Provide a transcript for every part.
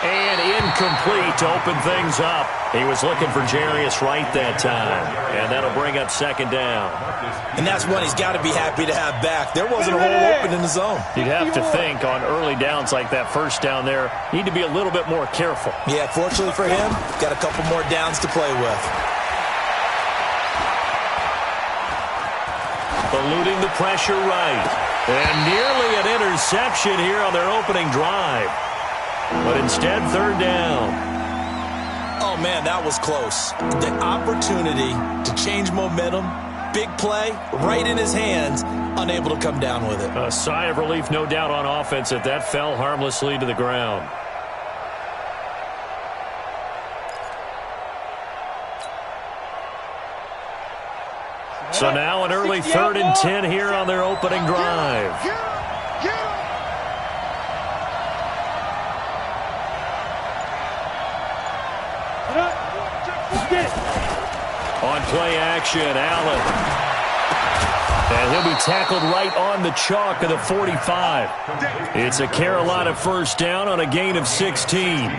And incomplete to open things up. He was looking for Jarius Wright that time. And that'll bring up second down. And that's one he's got to be happy to have back. There wasn't a hole open in the zone. You'd have to think on early downs like that first down there, need to be a little bit more careful. Yeah, fortunately for him, got a couple more downs to play with. Eluding the pressure right. And nearly an interception here on their opening drive. But instead, third down. Oh, man, that was close. The opportunity to change momentum, big play, right in his hands, unable to come down with it. A sigh of relief, no doubt, on offense that fell harmlessly to the ground. So now an early 3rd and 10 here on their opening drive. On play action, Allen. And he'll be tackled right on the chalk of the 45. It's a Carolina first down on a gain of 16.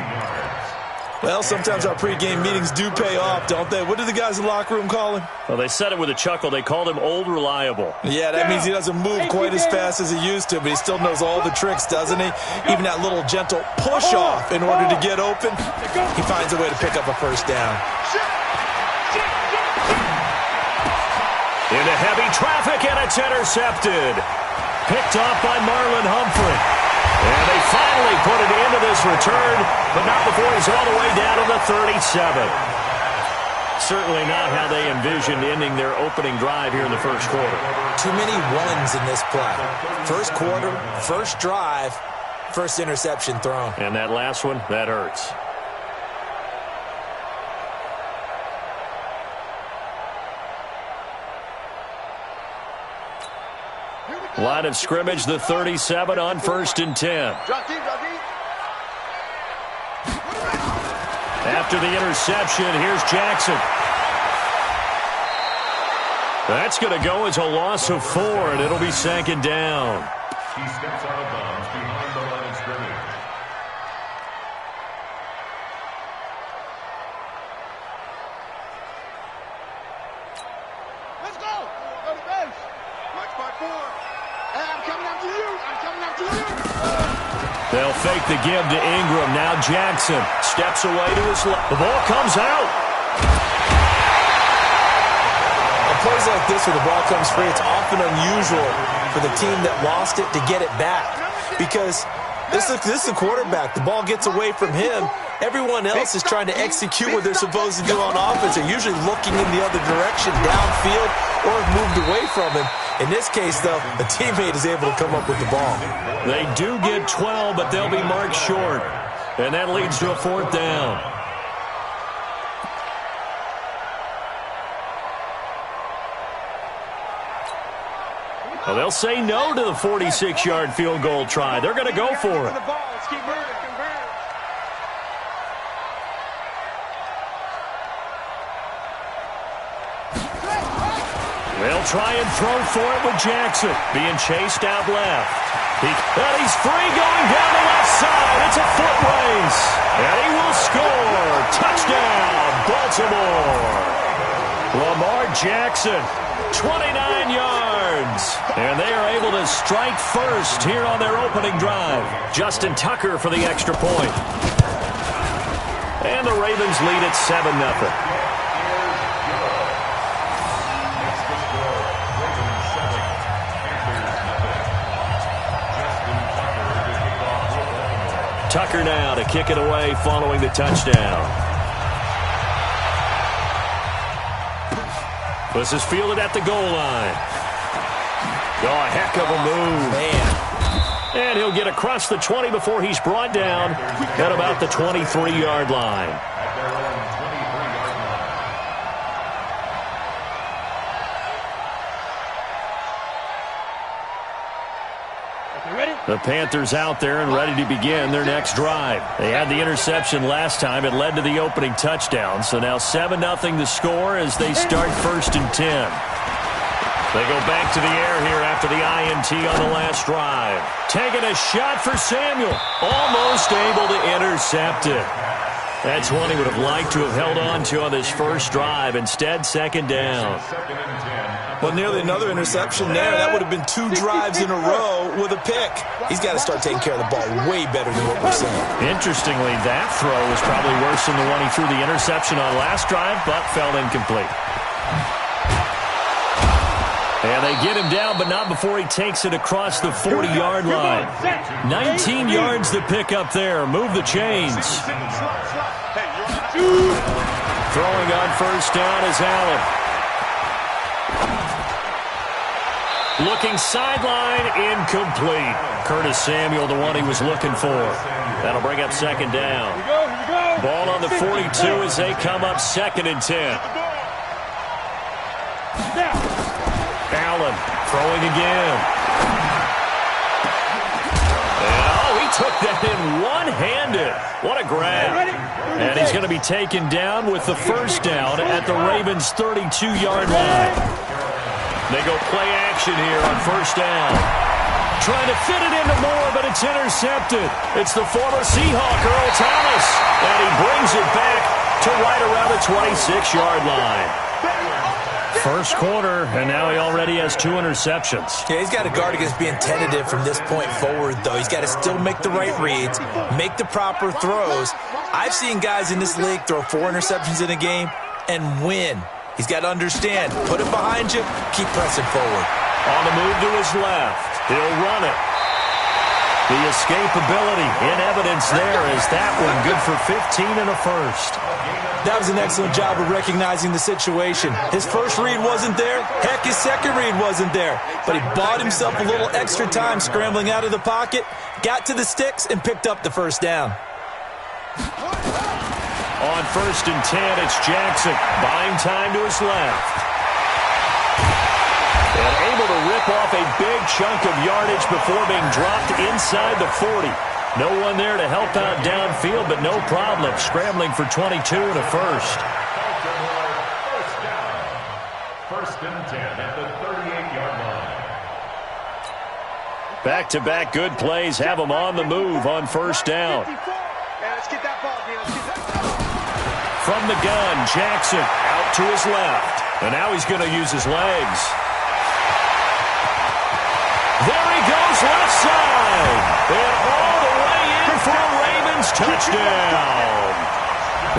Well, sometimes our pregame meetings do pay off, don't they? What do the guys in the locker room call him? Well, they said it with a chuckle. They called him Old Reliable. Yeah, that means he doesn't move quite as fast as he used to, but he still knows all the tricks, doesn't he? Even that little gentle push-off in order to get open, he finds a way to pick up a first down. Into heavy traffic, and it's intercepted. Picked off by Marlon Humphrey. And they finally put an end to this return, but not before he's all the way down to the 37. Certainly not how they envisioned ending their opening drive here in the first quarter. Too many ones in this play. First quarter, first drive, first interception thrown. And that last one, that hurts. Line of scrimmage, the 37 on 1st and 10. After the interception, here's Jackson. That's going to go as a loss of 4, and it'll be 2nd down. He steps out of bounds behind the line of scrimmage. Let's go! Go to base! Watch by 4. Hey, I'm coming after you! I'm coming after you! They'll fake the give to Ingram. Now Jackson steps away to his left. The ball comes out. On plays like this where the ball comes free, it's often unusual for the team that lost it to get it back. Because this is a quarterback. The ball gets away from him. Everyone else is trying to execute what they're supposed to do on offense. They're usually looking in the other direction, downfield, or have moved away from him. In this case, though, a teammate is able to come up with the ball. They do get 12, but they'll be marked short. And that leads to a 4th down. Well, they'll say no to the 46-yard field goal try. They're going to go for it. They'll try and throw for it with Jackson. Being chased out left. And he's free going down the left side. It's a foot race. And he will score. Touchdown, Baltimore. Lamar Jackson, 29 yards. And they are able to strike first here on their opening drive. Justin Tucker for the extra point. And the Ravens lead at 7-0. Tucker now to kick it away following the touchdown. This is fielded at the goal line. Oh, a heck of a move. Man. And he'll get across the 20 before he's brought down at about the 23-yard line. The Panthers out there and ready to begin their next drive. They had the interception last time. It led to the opening touchdown. So now 7-0 the score as they start 1st and 10. They go back to the air here after the INT on the last drive. Taking a shot for Samuel. Almost able to intercept it. That's one he would have liked to have held on to on this first drive. Instead, second down. Well, nearly another interception there. That would have been 2 drives in a row with a pick. He's got to start taking care of the ball way better than what we're seeing. Interestingly, that throw was probably worse than the one he threw the interception on last drive, but fell incomplete. And they get him down, but not before he takes it across the 40-yard line. 19 yards to pick up there. Move the chains. Throwing on first down is Allen. Looking sideline, incomplete. Curtis Samuel, the one he was looking for. That'll bring up second down. Ball on the 42 as they come up second and 10. Allen throwing again. Oh, he took that in one-handed. What a grab. And he's going to be taken down with the first down at the Ravens' 32-yard line. They go play action here on first down. Trying to fit it into Moore, but it's intercepted. It's the former Seahawk, Earl Thomas. And he brings it back to right around the 26-yard line. First quarter, and now he already has 2 interceptions. Yeah, he's got to guard against being tentative from this point forward, though. He's got to still make the right reads, make the proper throws. I've seen guys in this league throw 4 interceptions in a game and win. He's got to understand, put it behind you, keep pressing forward. On the move to his left, he'll run it. The escapability in evidence there is that one good for 15 and a first. That was an excellent job of recognizing the situation. His first read wasn't there. Heck, his second read wasn't there. But he bought himself a little extra time scrambling out of the pocket, got to the sticks, and picked up the first down. On first and 10, it's Jackson. Buying time to his left. And able to rip off a big chunk of yardage before being dropped inside the 40. No one there to help out downfield, but no problem scrambling for 22 and a first. First and 10 at the 38-yard line. Back-to-back good plays have him on the move on first down. From the gun, Jackson out to his left. And now he's going to use his legs. There he goes, left side. And all the way in for a Ravens touchdown.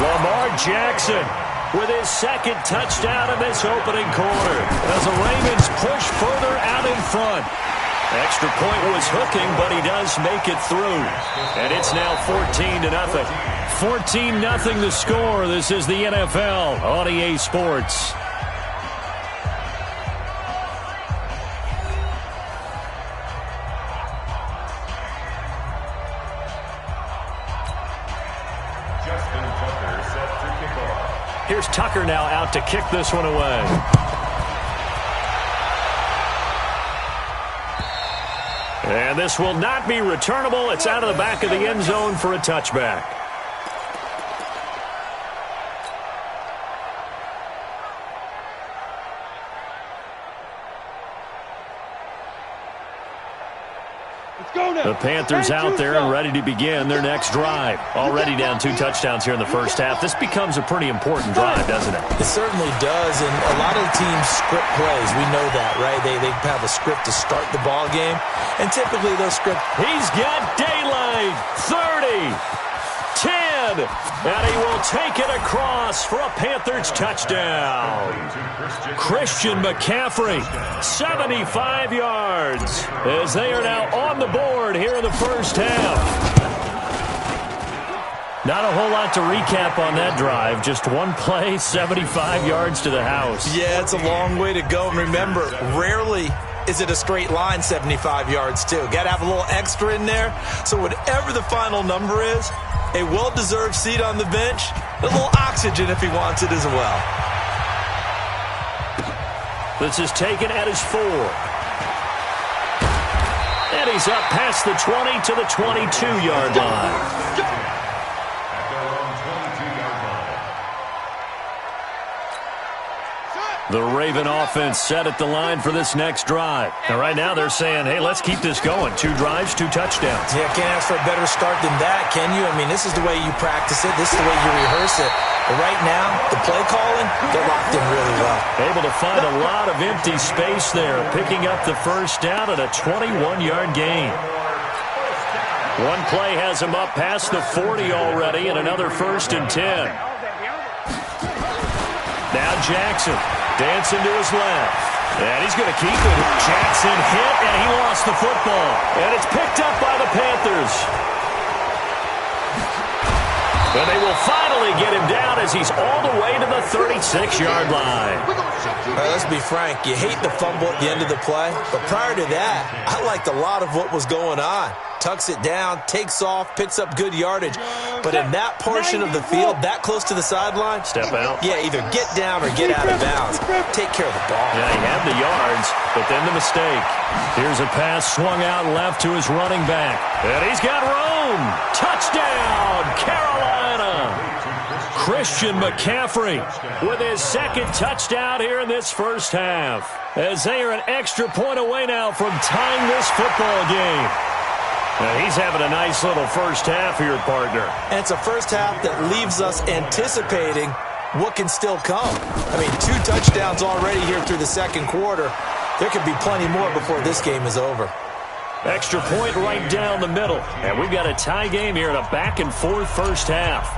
Lamar Jackson with his second touchdown in this opening quarter as the Ravens push further out in front. Extra point was hooking, but he does make it through. And it's now 14-0. 14-0 the score. This is the NFL on EA Sports. Here's Tucker now out to kick this one away. And this will not be returnable. It's out of the back of the end zone for a touchback. The Panthers out there and ready to begin their next drive. Already down 2 touchdowns here in the first half. This becomes a pretty important drive, doesn't it? It certainly does, and a lot of the teams script plays. We know that, right? They have a script to start the ball game, and typically those scripts... He's got daylight. 30. 10. And he will take it across for a Panthers touchdown. Christian McCaffrey, 75 yards, as they are now on the board here in the first half. Not a whole lot to recap on that drive. Just one play, 75 yards to the house. Yeah, it's a long way to go. And remember, rarely is it a straight line 75 yards, too. Got to have a little extra in there. So whatever the final number is, a well-deserved seat on the bench, a little oxygen if he wants it as well. This is taken at his 4. And he's up past the 20 to the 22-yard line. The Raven offense set at the line for this next drive. And right now they're saying, hey, let's keep this going. 2 drives, 2 touchdowns. Yeah, can't ask for a better start than that, can you? I mean, this is the way you practice it. This is the way you rehearse it. But right now, the play calling, they're locked in really well. Able to find a lot of empty space there, picking up the first down at a 21-yard gain. One play has him up past the 40 already, and another 1st and 10. Now Jackson dancing to his left. And he's going to keep it. Jackson hit, and he lost the football. And it's picked up by the Panthers. And they will finally get him down as he's all the way to the 36-yard line. All right, let's be frank. You hate the fumble at the end of the play. But prior to that, I liked a lot of what was going on. Tucks it down, takes off, picks up good yardage. But in that portion of the field, that close to the sideline, step out. Yeah, either get down or get out of bounds. Take care of the ball. Yeah, he had the yards, but then the mistake. Here's a pass swung out left to his running back. And he's got room. Touchdown, Carolina. Christian McCaffrey with his 2nd touchdown here in this first half. As they are an extra point away now from tying this football game. And he's having a nice little first half here, partner. And it's a first half that leaves us anticipating what can still come. I mean, 2 touchdowns already here through the 2nd quarter. There could be plenty more before this game is over. Extra point right down the middle. And we've got a tie game here in a back-and-forth first half.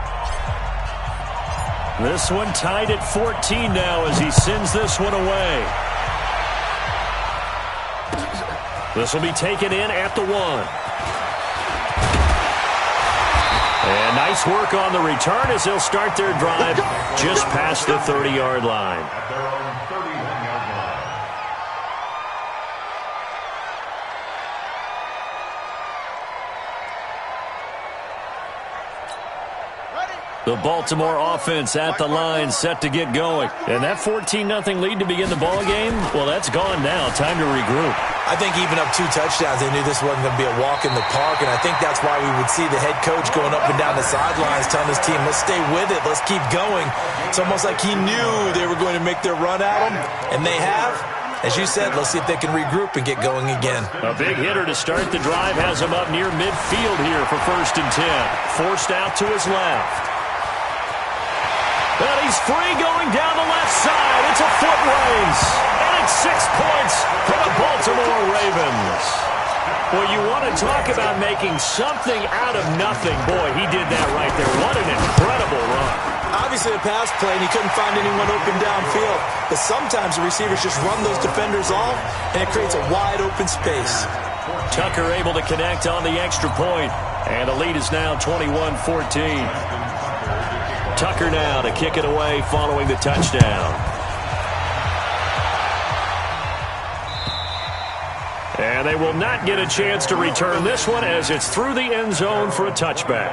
This one tied at 14 now as he sends this one away. This will be taken in at the 1. And nice work on the return as they'll start their drive just past the 30-yard line. At their own 31-yard line. The Baltimore offense at the line, set to get going. And that 14-0 lead to begin the ball game, well, that's gone now. Time to regroup. I think even up 2 touchdowns, they knew this wasn't going to be a walk in the park, and I think that's why we would see the head coach going up and down the sidelines telling his team, let's stay with it, let's keep going. It's almost like he knew they were going to make their run at him, and they have. As you said, let's see if they can regroup and get going again. A big hitter to start the drive has him up near midfield here for 1st and 10. Forced out to his left. And he's free going down the left side. It's a foot race. And it's 6 points for the Baltimore Ravens. Well, you want to talk about making something out of nothing. Boy, he did that right there. What an incredible run. Obviously a pass play, and he couldn't find anyone open downfield. But sometimes the receivers just run those defenders off, and it creates a wide open space. Tucker able to connect on the extra point. And the lead is now 21-14. Tucker now to kick it away following the touchdown. And they will not get a chance to return this one as it's through the end zone for a touchback.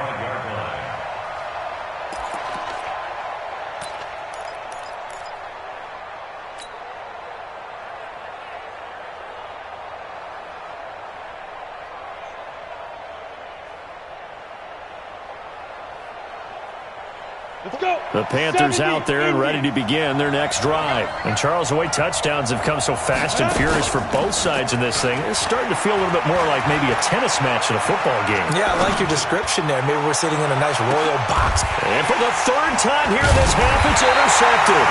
The Panthers out there and ready to begin their next drive. And Charles, the way touchdowns have come so fast and furious for both sides in this thing, it's starting to feel a little bit more like maybe a tennis match at a football game. Yeah, I like your description there. Maybe we're sitting in a nice royal box. And for the 3rd time here in this half, it's intercepted.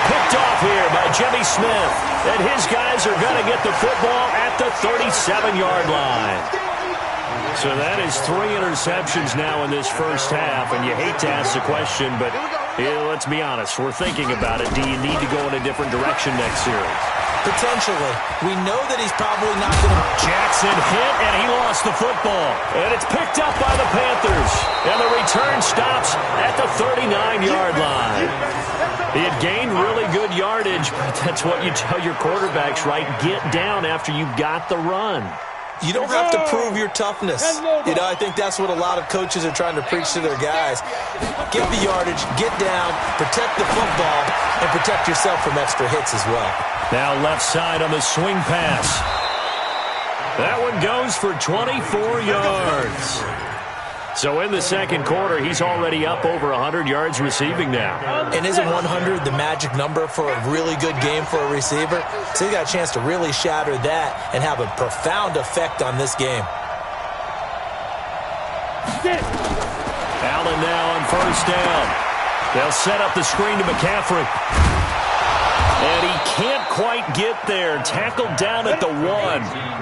Picked off here by Jimmy Smith. And his guys are going to get the football at the 37-yard line. So that is 3 interceptions now in this first half, and you hate to ask the question, but let's be honest, we're thinking about it. Do you need to go in a different direction next series? Potentially. We know that he's probably not going to... Jackson hit, and he lost the football. And it's picked up by the Panthers. And the return stops at the 39-yard line. He had gained really good yardage, but that's what you tell your quarterbacks, right? Get down after you got the run. You don't have to prove your toughness. You know, I think that's what a lot of coaches are trying to preach to their guys. Get the yardage, get down, protect the football, and protect yourself from extra hits as well. Now left side on the swing pass. That one goes for 24 yards. So in the second quarter, he's already up over 100 yards receiving now. And isn't 100 the magic number for a really good game for a receiver? So he got a chance to really shatter that and have a profound effect on this game. Allen now on first down. They'll set up the screen to McCaffrey. And he can't quite get there. Tackled down at the 1.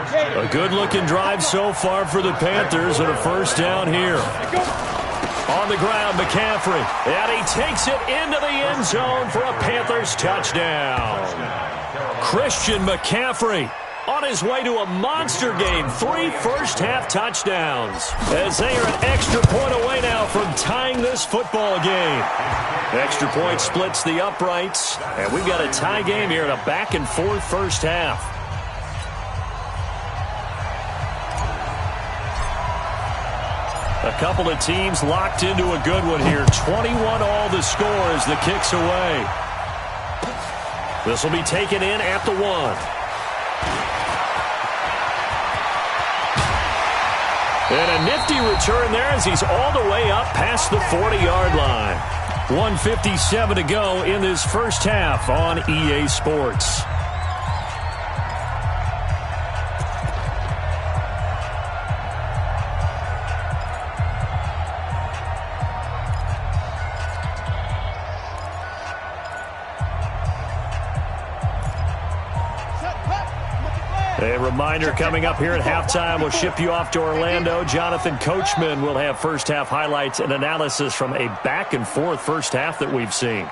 A good-looking drive so far for the Panthers and a first down here. On the ground, McCaffrey. And he takes it into the end zone for a Panthers touchdown. Christian McCaffrey on his way to a monster game. 3 first-half touchdowns. As they are an extra point away now from tying this football game. Extra point splits the uprights. And we've got a tie game here in a back-and-forth first half. A couple of teams locked into a good one here. 21 all the score as the kick's away. This will be taken in at the 1. And a nifty return there as he's all the way up past the 40-yard line. 1:57 to go in this first half on EA Sports. A reminder coming up here at halftime. We'll ship you off to Orlando. Jonathan Coachman will have first-half highlights and analysis from a back-and-forth first half that we've seen.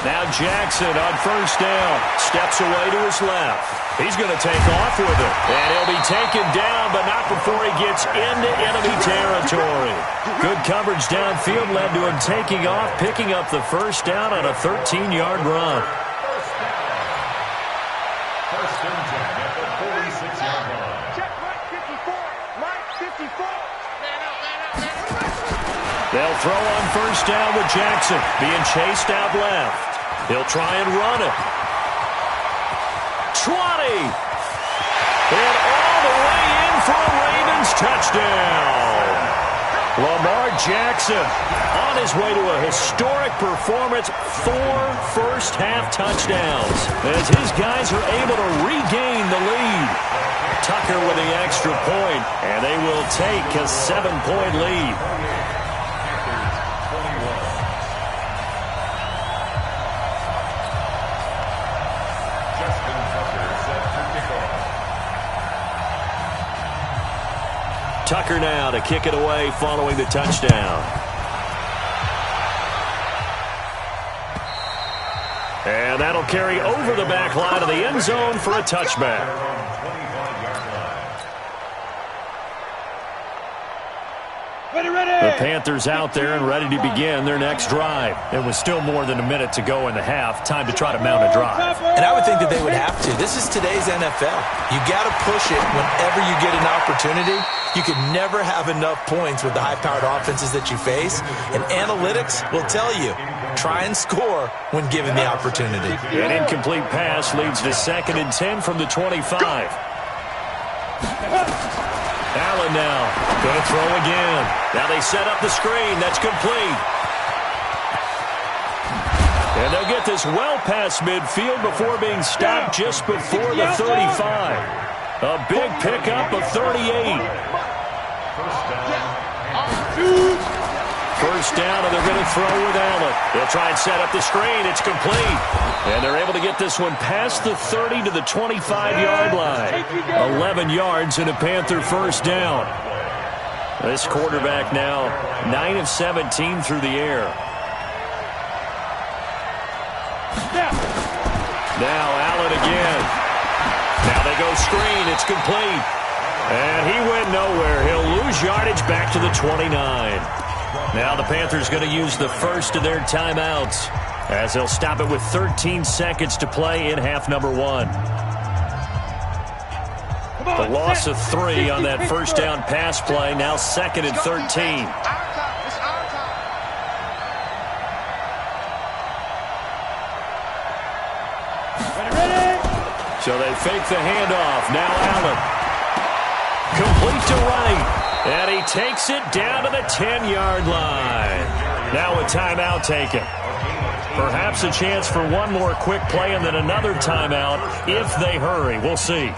Now Jackson on first down. Steps away to his left. He's going to take off with it. And he'll be taken down, but not before he gets into enemy territory. Good coverage downfield led to him taking off, picking up the first down on a 13-yard run. First and 10 at the 46-yard line. Check right 54. Right 54. Man up. They'll throw on first down with Jackson being chased out left. He'll try and run it. 20. And all the way in for a Ravens touchdown. Lamar Jackson on his way to a historic performance. 4 first-half touchdowns as his guys are able to regain the lead. Tucker with the extra point, and they will take a 7-point lead. Tucker now to kick it away following the touchdown. And that'll carry over the back line of the end zone for a touchback. The Panthers out there and ready to begin their next drive. It was still more than a minute to go in the half. Time to try to mount a drive. And I would think that they would have to. This is today's NFL. You got to push it whenever you get an opportunity. You can never have enough points with the high-powered offenses that you face. And analytics will tell you, try and score when given the opportunity. An incomplete pass leads to 2nd and 10 from the 25. Allen now going to throw again. Now they set up the screen. That's complete. And they'll get this well past midfield before being stopped just before the 35. A big pickup of 38. First down, and they're going to throw with Allen. They'll try and set up the screen. It's complete. And they're able to get this one past the 30 to the 25-yard line. 11 yards and a Panther first down. This quarterback now 9 of 17 through the air. Now Allen again. Now they go screen. It's complete. And he went nowhere. He'll lose yardage back to the 29. Now the Panthers going to use the first of their timeouts as they'll stop it with 13 seconds to play in half number 1. The loss of 3 on that first down pass play. Now 2nd and 13. So they fake the handoff. Now Allen. Complete to right. And he takes it down to the 10-yard line. Now a timeout taken. Perhaps a chance for one more quick play and then another timeout if they hurry. We'll see.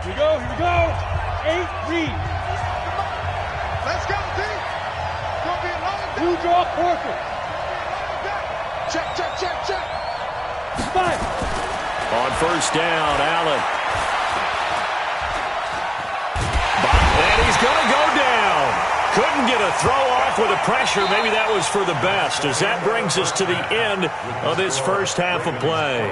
Here we go. 8 read. Let's go, team. Gonna be a long Blue draw quarter. check. 5. On first down, Allen. And he's going to go down. Couldn't get a throw off with the pressure. Maybe that was for the best, as that brings us to the end of this first half of play.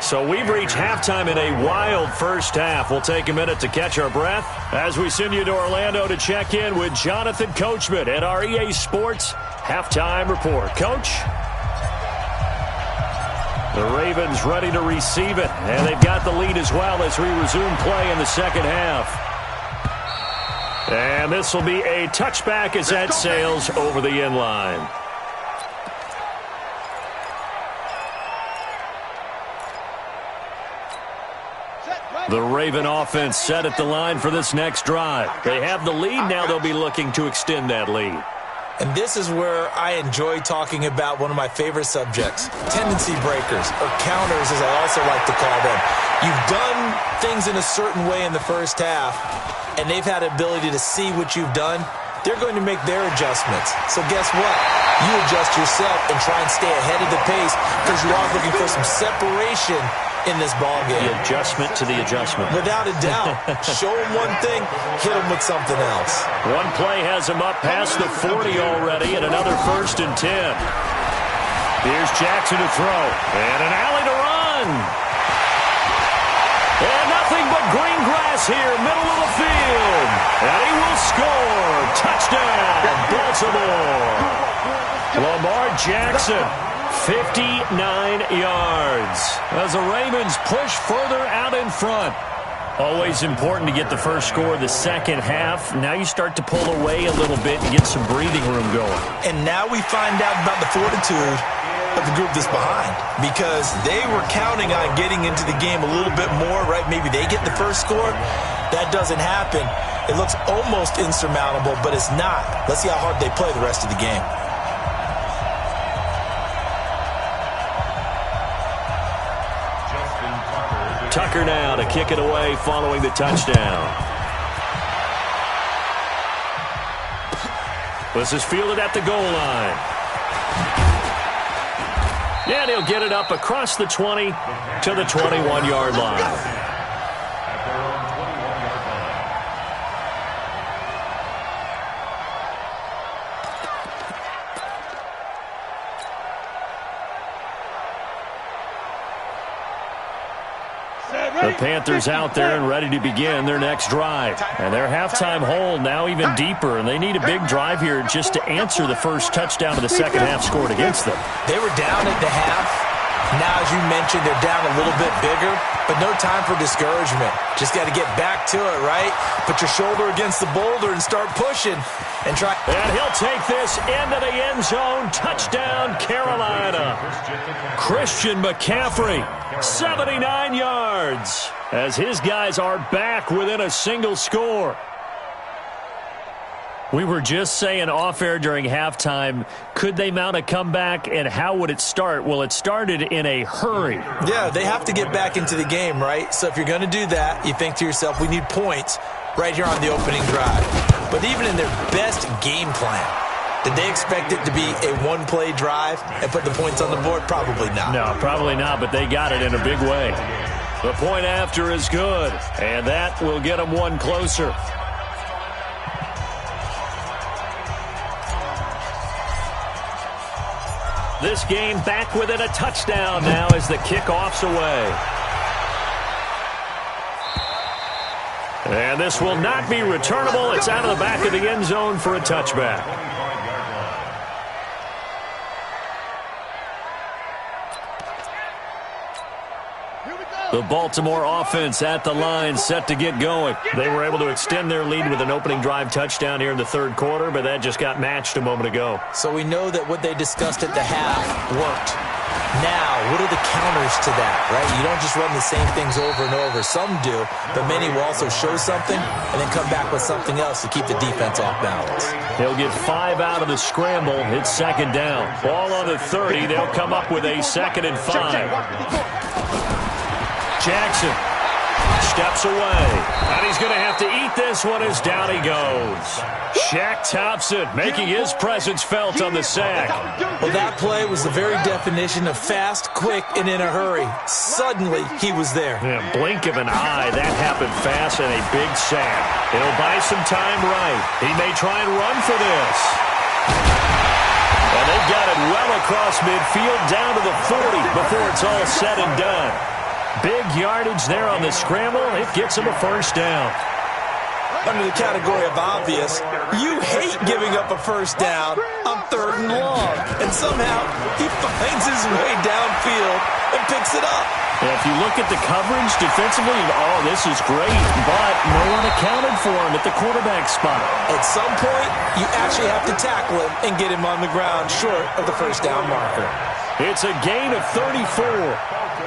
So we've reached halftime in a wild first half. We'll take a minute to catch our breath as we send you to Orlando to check in with Jonathan Coachman at our EA Sports Halftime Report. Coach? The Ravens ready to receive it, and they've got the lead as well as we resume play in the second half. And this will be a touchback as that sails over the end line. The Raven offense set at the line for this next drive. They have the lead. Now they'll be looking to extend that lead. And this is where I enjoy talking about one of my favorite subjects, tendency breakers, or counters as I also like to call them. You've done things in a certain way in the first half, and they've had the ability to see what you've done. They're going to make their adjustments. So guess what? You adjust yourself and try and stay ahead of the pace because you are looking for some separation in this ball game. The adjustment to the adjustment. Without a doubt. Show them one thing, hit them with something else. One play has him up past the 40 already, and another 1st and 10. Here's Jackson to throw, and an alley to run. And nothing but green grass here, middle of the field. And he will score. Touchdown, Baltimore. Lamar Jackson, 59 yards. As the Ravens push further out in front. Always important to get the first score of the second half. Now you start to pull away a little bit and get some breathing room going. And now we find out about the fortitude of the group that's behind, because they were counting on getting into the game a little bit more, right? Maybe they get the first score. That doesn't happen. It looks almost insurmountable, but it's not. Let's see how hard they play the rest of the game. Tucker now to kick it away following the touchdown. This is fielded at the goal line. And he'll get it up across the 20 to the 21-yard line. The Panthers out there and ready to begin their next drive. And their halftime hold now even deeper, and they need a big drive here just to answer the first touchdown of the second half scored against them. They were down at the half. Now, as you mentioned, they're down a little bit bigger, but no time for discouragement. Just got to get back to it, right? Put your shoulder against the boulder and start pushing and try. And he'll take this into the end zone. Touchdown, Carolina. Christian McCaffrey, 79 yards, as his guys are back within a single score. We were just saying off-air during halftime, could they mount a comeback, and how would it start? Well, it started in a hurry. Yeah, they have to get back into the game, right? So if you're going to do that, you think to yourself, we need points right here on the opening drive. But even in their best game plan, did they expect it to be a one-play drive and put the points on the board? Probably not. No, probably not, but they got it in a big way. The point after is good, and that will get them one closer. This game back within a touchdown now as the kickoff's away. And this will not be returnable. It's out of the back of the end zone for a touchback. The Baltimore offense at the line, set to get going. They were able to extend their lead with an opening drive touchdown here in the third quarter, but that just got matched a moment ago. So we know that what they discussed at the half worked. Now, what are the counters to that, right? You don't just run the same things over and over. Some do, but many will also show something and then come back with something else to keep the defense off balance. He'll get 5 out of the scramble. It's second down. Ball on the 30. They'll come up with a 2nd and 5. Jackson steps away. And he's going to have to eat this one as down he goes. Shaq Thompson making his presence felt on the sack. Well, that play was the very definition of fast, quick, and in a hurry. Suddenly, he was there. Yeah, blink of an eye. That happened fast and a big sack. It'll buy some time right. He may try and run for this. And they've got it well across midfield down to the 40 before it's all said and done. Big yardage there on the scramble. It gets him a first down. Under the category of obvious, you hate giving up a first down on 3rd and long. And somehow, he finds his way downfield and picks it up. And if you look at the coverage defensively, oh, this is great. But no one accounted for him at the quarterback spot. At some point, you actually have to tackle him and get him on the ground short of the first down marker. It's a gain of 34.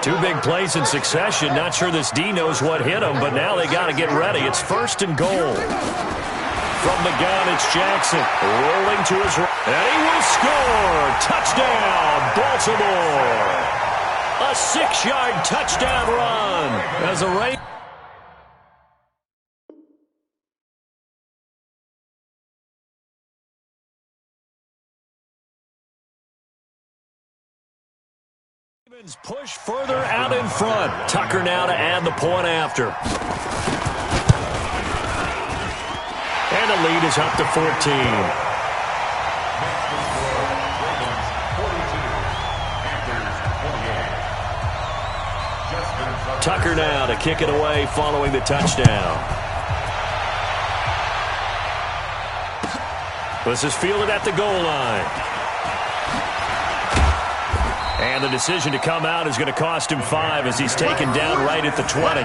2 big plays in succession. Not sure this D knows what hit him, but now they got to get ready. It's 1st and goal. From the gun, it's Jackson rolling to his right. And he will score. Touchdown, Baltimore. A 6-yard touchdown run as a Ravens. Push further out in front. Tucker now to add the point after. And the lead is up to 14. Tucker now to kick it away following the touchdown. This is fielded at the goal line. And the decision to come out is going to cost him 5 as he's taken down right at the 20.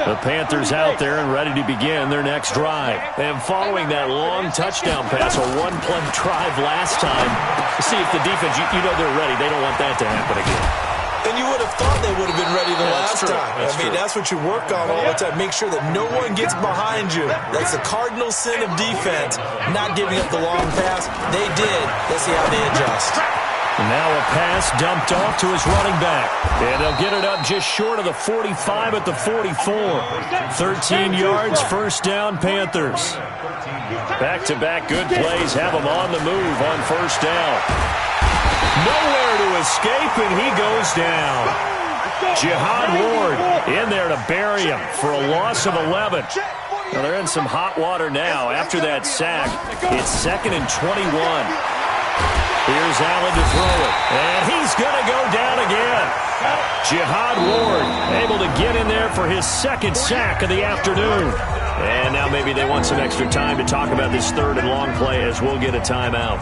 The Panthers out there and ready to begin their next drive. And following that long touchdown pass, a one-play drive last time, see if the defense, you know they're ready. They don't want that to happen again. And you would have thought they would have been ready the last time. That's what you work on all the time. Make sure that no one gets behind you. That's the cardinal sin of defense, not giving up the long pass. They did. Let's see how they adjust. Now a pass dumped off to his running back. And they'll get it up just short of the 45 at the 44. 13 yards, first down, Panthers. Back-to-back good plays have them on the move on first down. Nowhere to escape, and he goes down. Jihad Ward in there to bury him for a loss of 11. Now they're in some hot water now after that sack. It's 2nd and 21. Here's Allen to throw it, and he's going to go down again. Jihad Ward able to get in there for his 2nd sack of the afternoon. And now maybe they want some extra time to talk about this 3rd and long play as we'll get a timeout.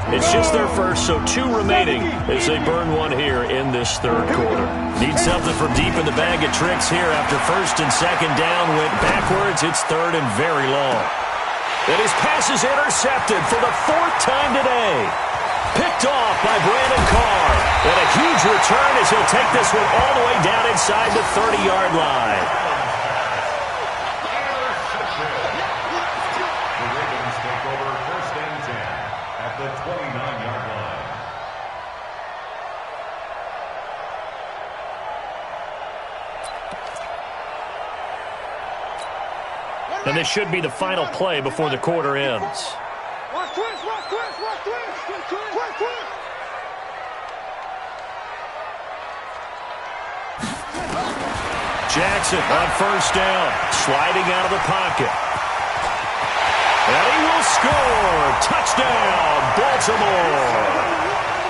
It's just their first, so 2 remaining as they burn one here in this 3rd quarter. Need something from deep in the bag of tricks here after 1st and 2nd down. Went backwards. It's 3rd and very long. And his pass is intercepted for the 4th time today. Picked off by Brandon Carr. And a huge return as he'll take this one all the way down inside the 30-yard line. And this should be the final play before the quarter ends. Watch twist, watch twist, watch twist, twist, twist. Jackson on first down, sliding out of the pocket. And he will score. Touchdown, Baltimore.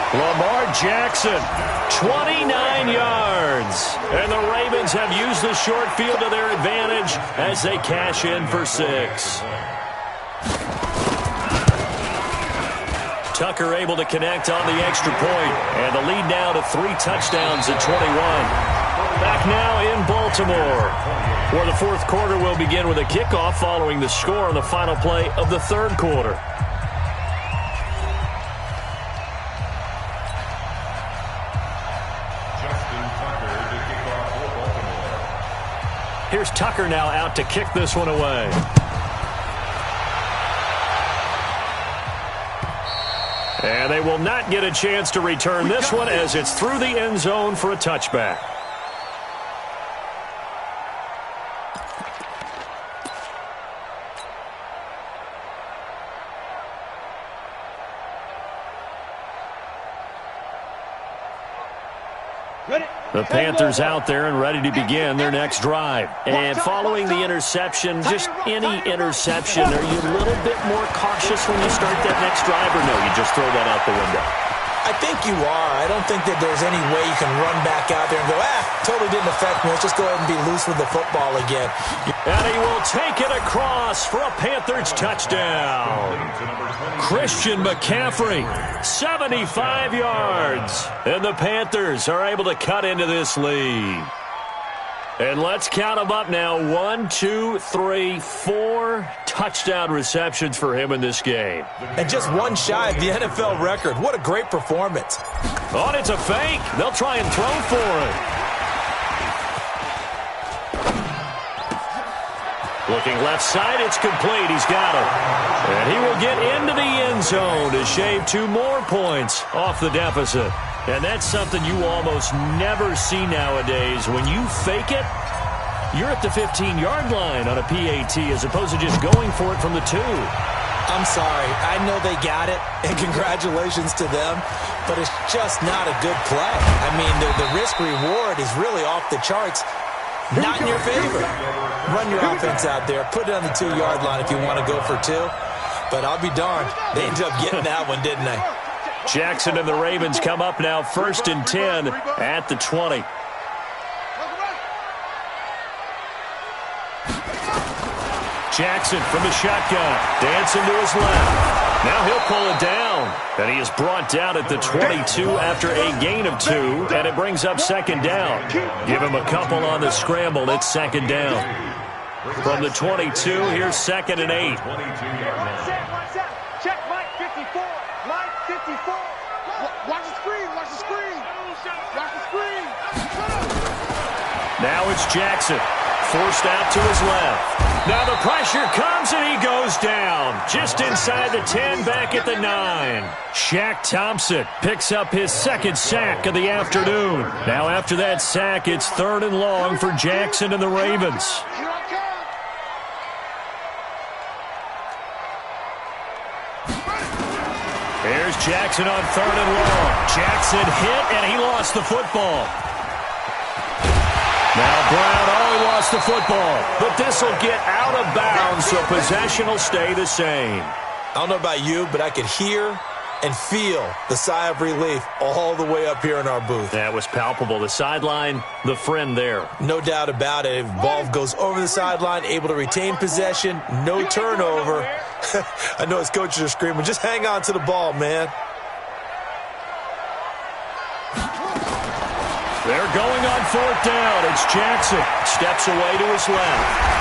Lamar Jackson, 29 yards. And the Ravens have used the short field to their advantage as they cash in for 6. Tucker able to connect on the extra point. And the lead now to 3 touchdowns at 21. Back now in Baltimore, where the 4th quarter will begin with a kickoff following the score on the final play of the 3rd quarter. Here's Tucker now out to kick this one away. And they will not get a chance to return this one as it's through the end zone for a touchback. The Panthers out there and ready to begin their next drive. And following the interception, just any interception, are you a little bit more cautious when you start that next drive, or no, you just throw that out the window? I think you are. I don't think that there's any way you can run back out there and go, totally didn't affect me. Let's just go ahead and be loose with the football again. And he will take it across for a Panthers touchdown. Christian McCaffrey, 75 yards. And the Panthers are able to cut into this lead. And let's count them up now. 1, 2, 3, 4 touchdown receptions for him in this game. And just one shy of the NFL record. What a great performance. Oh, and it's a fake. They'll try and throw for it. Looking left side, it's complete. He's got it. And he will get into the end zone to shave 2 more points off the deficit. And that's something you almost never see nowadays. When you fake it, you're at the 15-yard line on a PAT as opposed to just going for it from the 2. I'm sorry. I know they got it, and congratulations to them, but it's just not a good play. I mean, the risk-reward is really off the charts. Not in your favor. Run your offense out there. Put it on the 2-yard line if you want to go for 2. But I'll be darned. They ended up getting that one, didn't they? Jackson and the Ravens come up now 1st and 10 at the 20. Jackson from the shotgun, dancing to his left. Now he'll pull it down. And he is brought down at the 22 after a gain of 2, and it brings up 2nd down. Give him a couple on the scramble. It's 2nd down. From the 22, here's 2nd and 8. Check Mike 54. Mike 54. Watch the screen. Watch the screen. Watch the screen. Now it's Jackson, forced out to his left. Now the pressure comes and he goes down. Just inside the 10, back at the 9. Shaq Thompson picks up his 2nd sack of the afternoon. Now after that sack, it's 3rd and long for Jackson and the Ravens. Here's Jackson on 3rd and long. Jackson hit, and he lost the football. Now Brown, he lost the football. But this will get out of bounds, so possession will stay the same. I don't know about you, but I could hear and feel the sigh of relief all the way up here in our booth. That was palpable. The sideline, the friend there. No doubt about it. If the ball goes over the sideline, able to retain possession, no turnover. I know his coaches are screaming, just hang on to the ball, man. They're going on 4th down. It's Jackson. Steps away to his left.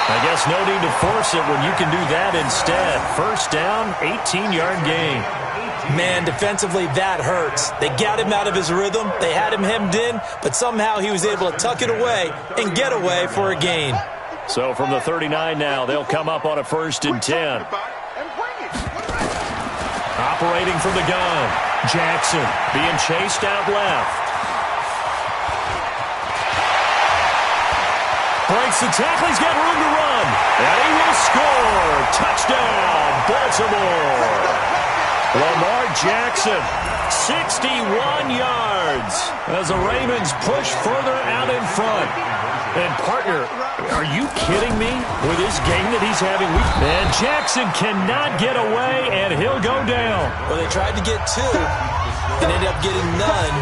I guess no need to force it when you can do that instead. 1st down, 18-yard gain. Man, defensively, that hurts. They got him out of his rhythm. They had him hemmed in, but somehow he was able to tuck it away and get away for a gain. So from the 39 now, they'll come up on a 1st and 10. Operating from the gun, Jackson being chased out left. Breaks the tackle, he's got room to run. And he will score. Touchdown, Baltimore. Lamar Jackson, 61 yards as the Ravens push further out in front. And partner, are you kidding me with this game that he's having? And Jackson cannot get away, and he'll go down. Well, they tried to get 2 and ended up getting none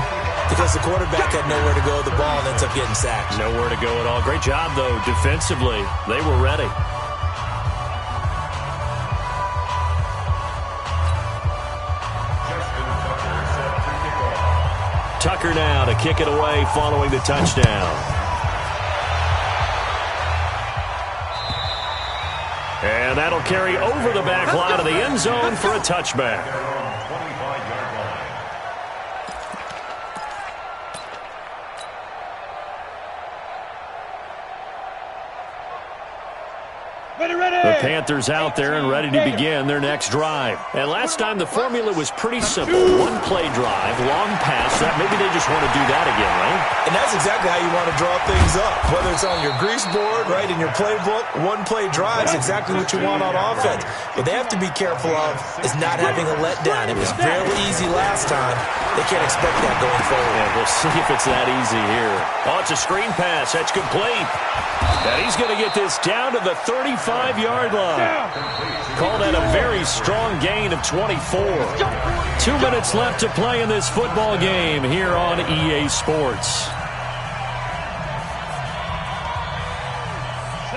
because the quarterback had nowhere to go with the ball and ends up getting sacked. Nowhere to go at all. Great job, though, defensively. They were ready. Tucker now to kick it away following the touchdown. And that'll carry over the back line of the end zone for a touchback. Panthers out there and ready to begin their next drive. And last time the formula was pretty simple. One play drive, long pass. Maybe they just want to do that again, right? And that's exactly how you want to draw things up. Whether it's on your grease board, right, in your playbook, one play drive is exactly what you want on offense. What they have to be careful of is not having a letdown. It was fairly easy last time. They can't expect that going forward. And we'll see if it's that easy here. Oh, it's a screen pass. That's complete. And he's going to get this down to the 35-yard line. Call that a very strong gain of 24. 2 minutes left to play in this football game here on EA Sports.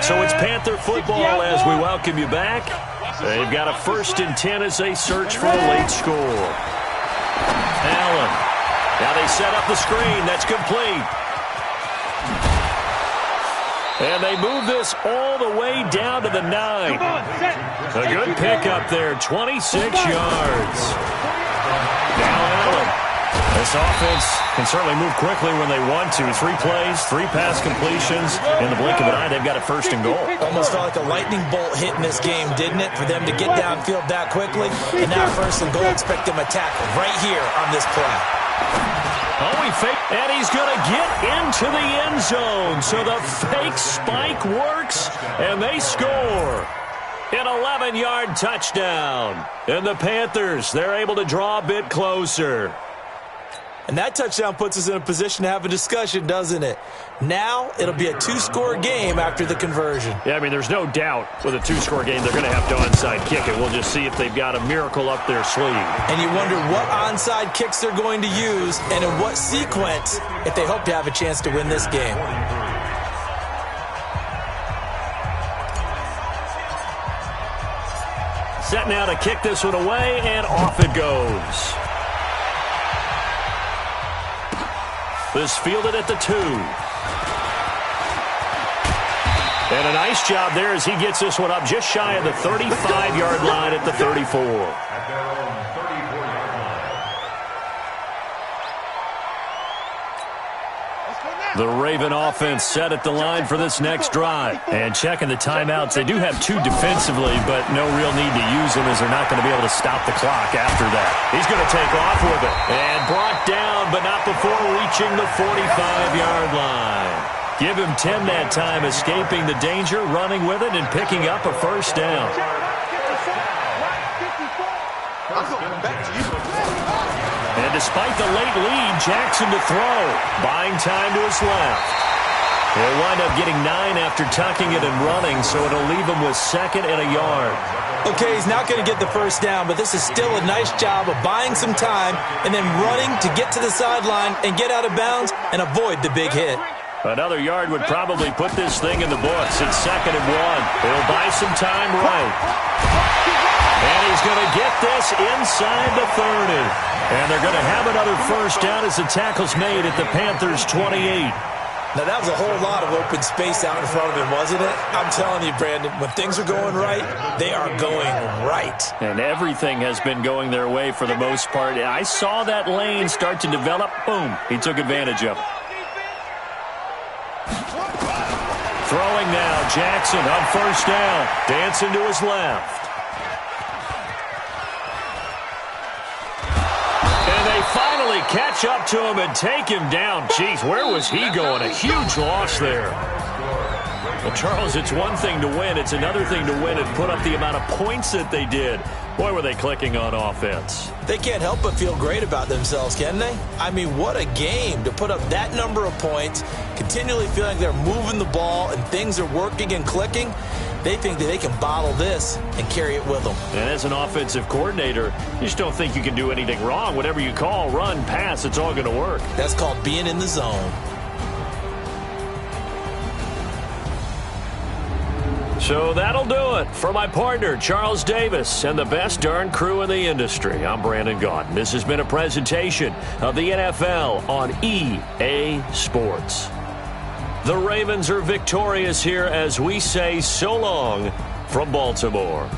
So it's Panther football as we welcome you back. They've got a 1st and 10 as they search for a late score. Allen. Now they set up the screen. That's complete. And they move this all the way down to the 9. A good pickup there, 26 yards. Now Allen. This offense can certainly move quickly when they want to. 3 plays, 3 pass completions. In the blink of an eye, they've got a 1st and goal. Almost felt like a lightning bolt hit in this game, didn't it? For them to get downfield that quickly. And now 1st and goal, expect them to tackle right here on this play. Oh, he faked, and he's going to get into the end zone. So the fake spike works, and they score. An 11-yard touchdown. And the Panthers, they're able to draw a bit closer. And that touchdown puts us in a position to have a discussion, doesn't it? Now, it'll be a 2-score game after the conversion. Yeah, I mean, there's no doubt with a 2-score game they're going to have to onside kick it. We'll just see if they've got a miracle up their sleeve. And you wonder what onside kicks they're going to use and in what sequence if they hope to have a chance to win this game. Set now to kick this one away, and off it goes. This fielded at the 2. And a nice job there as he gets this one up just shy of the 35-yard line at the 34. The Raven offense set at the line for this next drive. And checking the timeouts, they do have 2 defensively, but no real need to use them as they're not going to be able to stop the clock after that. He's going to take off with it. And brought down, but not before reaching the 45-yard line. Give him 10 that time, escaping the danger, running with it, and picking up a 1st down. And despite the late lead, Jackson to throw. Buying time to his left. He'll wind up getting 9 after tucking it and running, so it'll leave him with 2nd and a yard. Okay, he's not going to get the 1st down, but this is still a nice job of buying some time and then running to get to the sideline and get out of bounds and avoid the big hit. Another yard would probably put this thing in the books. It's 2nd and 1. He'll buy some time right. And he's going to get this inside the 30. And they're going to have another 1st down as the tackle's made at the Panthers' 28. Now, that was a whole lot of open space out in front of him, wasn't it? I'm telling you, Brandon, when things are going right, they are going right. And everything has been going their way for the most part. I saw that lane start to develop. Boom. He took advantage of it. Throwing now, Jackson on 1st down. Dancing to his left. And they finally catch up to him and take him down. Jeez, where was he going? A huge loss there. Well, Charles, it's one thing to win. It's another thing to win and put up the amount of points that they did. Boy, were they clicking on offense. They can't help but feel great about themselves, can they? I mean, what a game to put up that number of points, continually feeling like they're moving the ball and things are working and clicking. They think that they can bottle this and carry it with them. And as an offensive coordinator, you just don't think you can do anything wrong. Whatever you call, run, pass, it's all going to work. That's called being in the zone. So that'll do it for my partner, Charles Davis, and the best darn crew in the industry. I'm Brandon Gaudin. This has been a presentation of the NFL on EA Sports. The Ravens are victorious here as we say so long from Baltimore.